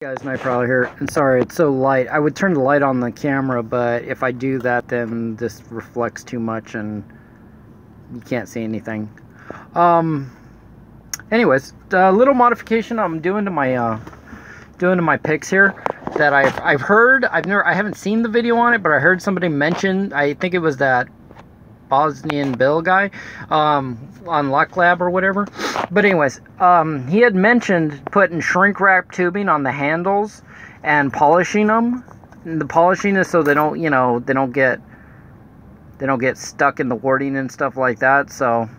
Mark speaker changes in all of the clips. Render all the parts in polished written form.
Speaker 1: Guys, Nightprowler here, and sorry it's so light. I would turn the light on the camera, but if I do that, then this reflects too much and you can't see anything. Anyways, the little modification I'm doing to my picks here that I've heard. I haven't seen the video on it, but I heard somebody mention. I think it was that Bosnian Bill guy on Luck Lab or whatever. But anyways, he had mentioned putting shrink wrap tubing on the handles and polishing them. And the polishing is so they don't, you know, they don't get stuck in the warding and stuff like that. So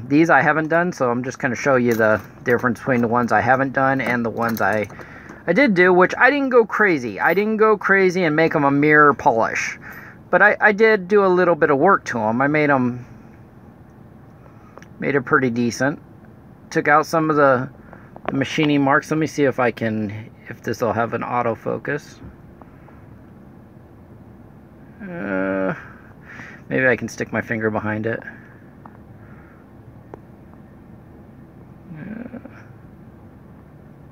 Speaker 1: these I haven't done, so I'm just going to show you the difference between the ones I haven't done and the ones I did do, which I didn't go crazy. I didn't go crazy and make them a mirror polish. But I did do a little bit of work to them. I made it pretty decent. Took out some of the machining marks. Let me see if this will have an autofocus. Maybe I can stick my finger behind it.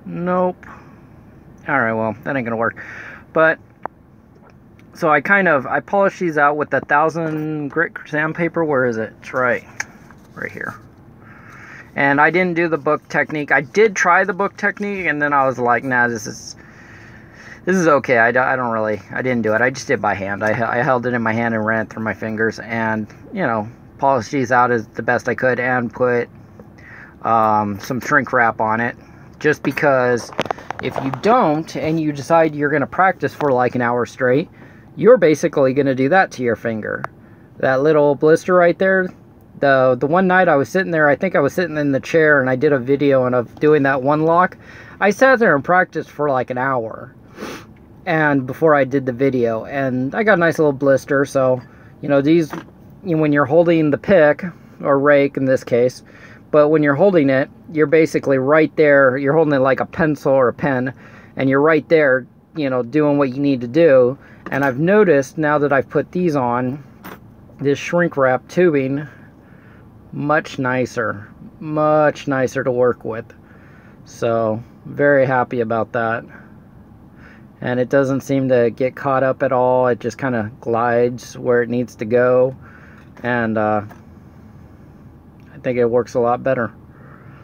Speaker 1: Nope. Alright, well, that ain't gonna work. But so I polished these out with the 1000 grit sandpaper. Where is it? It's right here. And I didn't do the book technique. I did try the book technique, and then I was like, nah, this is okay. I didn't do it. I just did by hand. I held it in my hand and ran it through my fingers, and you know, polished these out as the best I could, and put some shrink wrap on it. Just because if you don't, and you decide you're going to practice for like an hour straight, you're basically going to do that to your finger. That little blister right there, the one night I was sitting there, I think I was sitting in the chair and I did a video of doing that one lock. I sat there and practiced for like an hour, and before I did the video, and I got a nice little blister. So, you know, these, when you're holding the pick, or rake in this case, but when you're holding it, you're basically right there, you're holding it like a pencil or a pen, and you're right there, you know, doing what you need to do. And I've noticed now that I've put these on, this shrink wrap tubing, much nicer to work with. So very happy about that. And it doesn't seem to get caught up at all. It just kind of glides where it needs to go. And I think it works a lot better.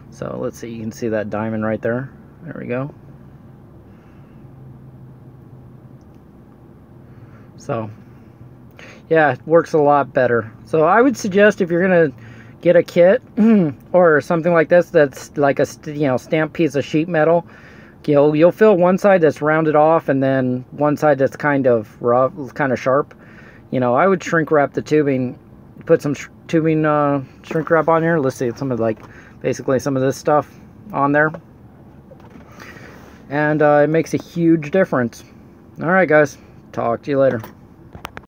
Speaker 1: So let's see, you can see that diamond right there. There we go. So yeah, it works a lot better. So I would suggest, if you're gonna get a kit or something like this, that's like a stamped piece of sheet metal, you'll feel one side that's rounded off and then one side that's kind of rough, kind of sharp. You know, I would shrink wrap the tubing, put some tubing shrink wrap on here. Let's see, some of basically some of this stuff on there, and it makes a huge difference. All right, guys, talk to you later.